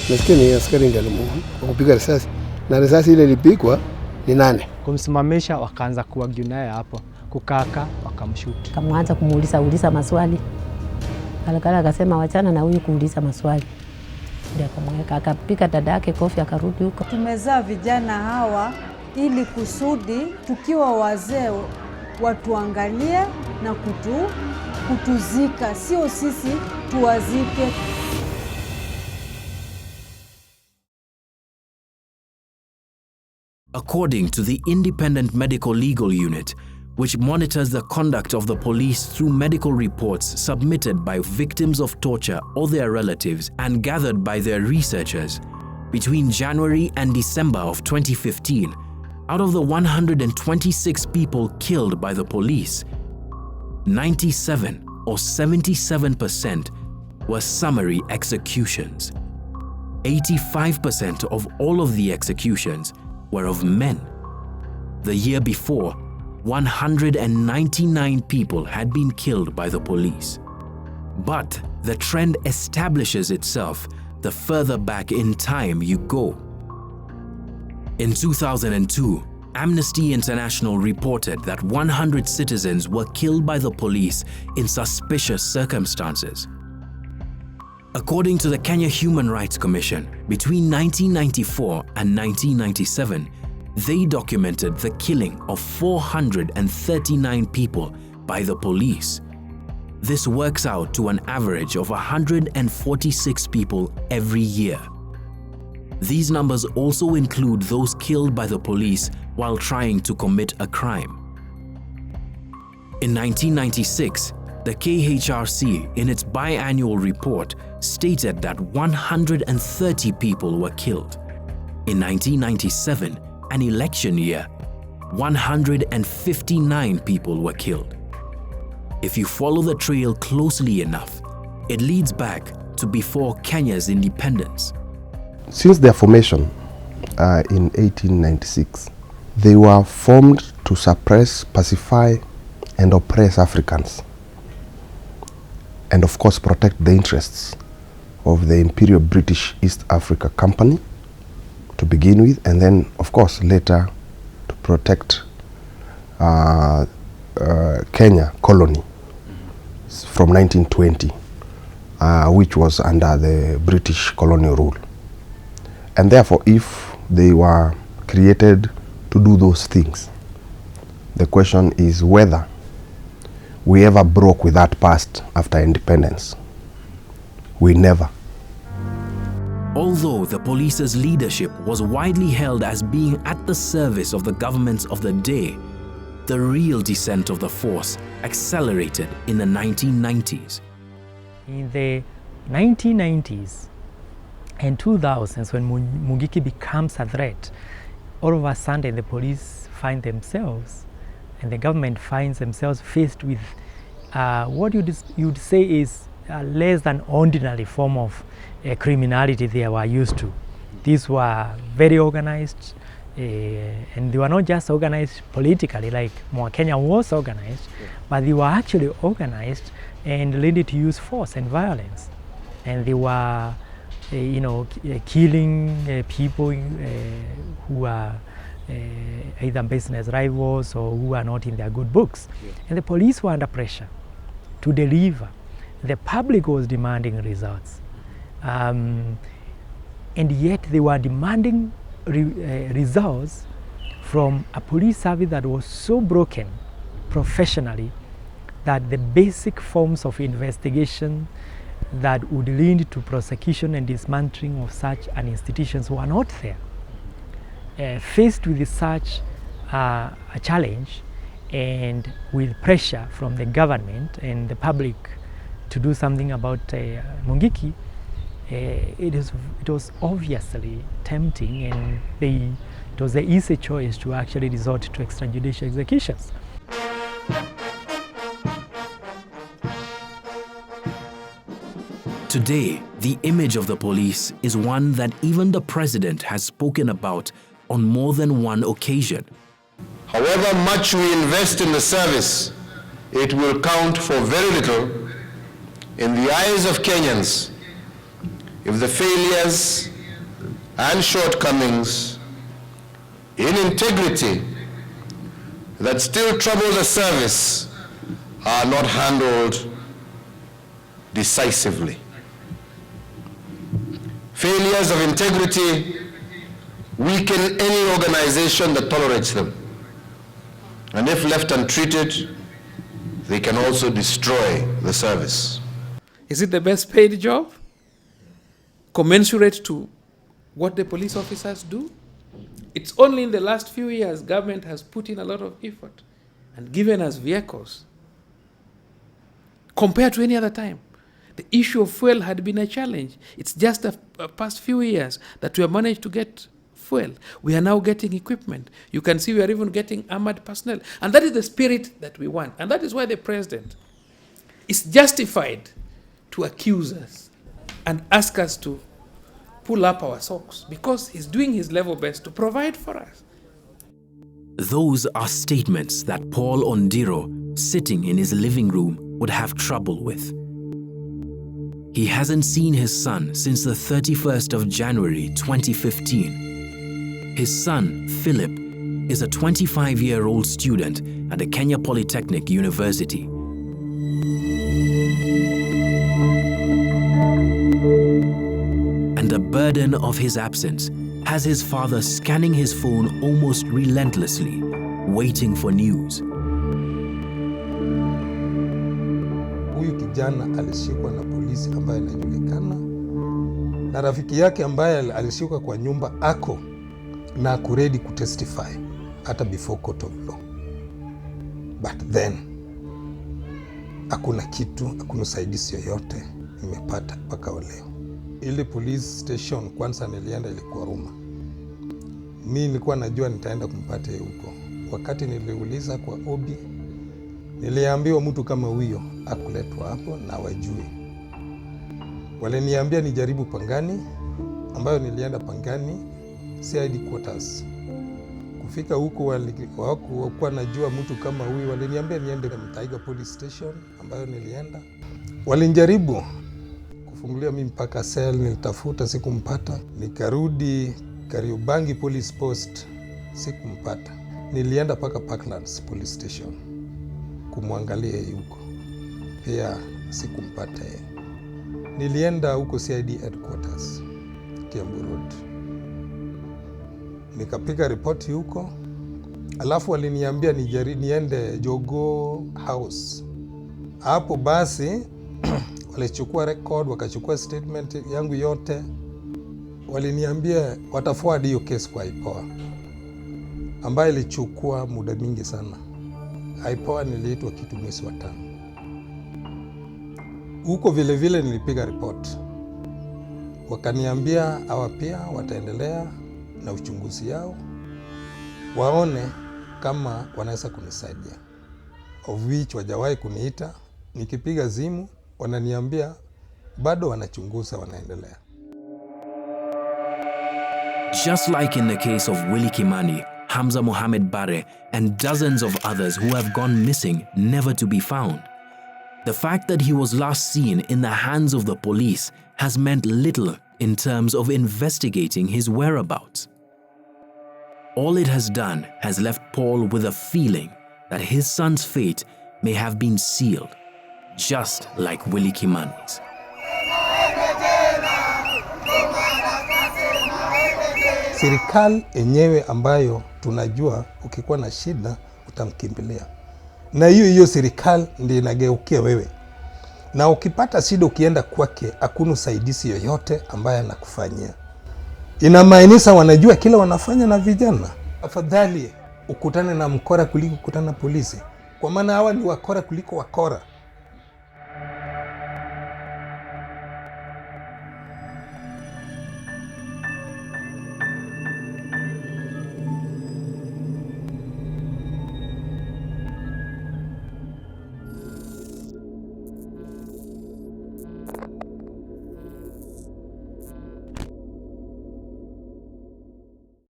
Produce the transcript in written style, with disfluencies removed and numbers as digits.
Nasikia ni askari ndiye alipiga risasi. Na risasi ile ilipigwa ni 8. Kumsimamisha wakaanza kuargue naye hapo. Kukaka wakamshoot. Kamaanza kumuuliza maswali. Alakala akasema wachana na huyu kuuliza maswali. Ndio akamweka akapika dada yake kofi akarudi huko. Tumezaa vijana hawa ili kusudi tukiwa wazee watuangalie na kutuzika, sio sisi tuwazike. According to the Independent Medical Legal Unit, which monitors the conduct of the police through medical reports submitted by victims of torture or their relatives and gathered by their researchers, between January and December of 2015, out of the 126 people killed by the police, 97 or 77% were summary executions. 85% of all of the executions were of men. The year before, 199 people had been killed by the police. But the trend establishes itself the further back in time you go. In 2002, Amnesty International reported that 100 citizens were killed by the police in suspicious circumstances. According to the Kenya Human Rights Commission, between 1994 and 1997, they documented the killing of 439 people by the police. This works out to an average of 146 people every year. These numbers also include those killed by the police while trying to commit a crime. In 1996, the KHRC, in its biannual report, stated that 130 people were killed. In 1997, an election year, 159 people were killed. If you follow the trail closely enough, it leads back to before Kenya's independence. Since their formation in 1896, they were formed to suppress, pacify, and oppress Africans. And of course protect the interests of the Imperial British East Africa Company to begin with, and then of course later to protect Kenya colony from 1920, which was under the British colonial rule. And therefore, if they were created to do those things, the question is whether we ever broke with that past after independence. We never. Although the police's leadership was widely held as being at the service of the governments of the day, the real descent of the force accelerated in the 1990s. In the 1990s and 2000s, when Mungiki becomes a threat, all of a sudden the police find themselves and the government finds themselves faced with what you'd say is a less than ordinary form of criminality they were used to. These were very organized, and they were not just organized politically like Kenya was organized, but they were actually organized and ready to use force and violence. And they were killing people who are either business rivals or who are not in their good books. And the police were under pressure to deliver. The public was demanding results. And yet they were demanding results from a police service that was so broken professionally that the basic forms of investigation that would lead to prosecution and dismantling of such an institutions were not there. Faced with such a challenge and with pressure from the government and the public to do something about Mungiki, it was obviously tempting, and it was the easy choice to actually resort to extrajudicial executions. Today, the image of the police is one that even the president has spoken about on more than one occasion. However much we invest in the service, it will count for very little in the eyes of Kenyans if the failures and shortcomings in integrity that still trouble the service are not handled decisively. Failures of integrity weaken any organization that tolerates them. And if left untreated, they can also destroy the service. Is it the best paid job? Commensurate to what the police officers do? It's only in the last few years government has put in a lot of effort and given us vehicles. Compared to any other time, the issue of fuel had been a challenge. It's just the past few years that we have managed to get fuel. We are now getting equipment. You can see we are even getting armored personnel. And that is the spirit that we want. And that is why the president is justified to accuse us and ask us to pull up our socks, because he's doing his level best to provide for us. Those are statements that Paul Ondiro, sitting in his living room, would have trouble with. He hasn't seen his son since the 31st of January 2015. His son, Philip, is a 25-year-old student at the Kenya Polytechnic University. And the burden of his absence has his father scanning his phone almost relentlessly, waiting for news. Huyu kijana alishikwa na polisi ambaye anajulikana, na rafiki yake ambaye alishikwa kwa nyumba ako na ako ready to testify hata before court of law. But then hakuna kitu, hakuna usaidizi yoyote nimepata mpaka leo. Ile police station kwanza nilienda ilikuwa Ruma. Mimi nilikuwa najua nitaenda kumpata huko. Wakati niliuliza kwa Obi, niliambiwa mtu kama huyo akuletwa hapo na wajui. Waliniambia nijaribu Pangani, ambayo nilienda Pangani CID quarters. Kufika huko walikuwa najua mtu kama huyo, waliniambia niende Mtaiga police station ambayo nilienda. Walinijaribu kufungulia mimi mpaka cell, nilitafuta sikumpata. Nikarudi Kariobangi police post, sikumpata. Nilienda paka Parklands police station kumwangalia huko, pia sikumpata yeye. Nilienda huko CID headquarters Kiambu Road, nikapiga ripoti huko. Alafu waliniambia niende Jogo House. Hapo basi walichukua record, wakachukua statement yangu yote. Waliniambia wataforward hiyo case kwa IPOA, ambayo ilichukua muda mingi sana. IPOA niliitwa kitu mwezi wa 5. Huko vile vile nilipiga report. Wakaniambia hawa pia wataendelea na uchunguzi yao, waone kama wanaweza kunisaidia. Of which wajawahi kuniita. Nikipiga simu wananiambia bado wanachunguza, wanaendelea. Just like in the case of Willie Kimani, Hamza Mohamed Bare, and dozens of others who have gone missing, never to be found, the fact that he was last seen in the hands of the police has meant little in terms of investigating his whereabouts. All it has done has left Paul with a feeling that his son's fate may have been sealed, just like Willie Kimani's. Serikali yenyewe ambayo tunajua ukikuwa na shida utamkimbilia, na hiyo serikali ndiyo inageukia wewe, na ukipata shida ukienda kwake hakuna usaidizi yoyote ambaye anakufanyia. Inamaanisha wanajua kila wanafanya na vijana. Afadhali ukutane na mkora kuliko kukutana na polisi, kwa maana hawa ni wakora kuliko wakora.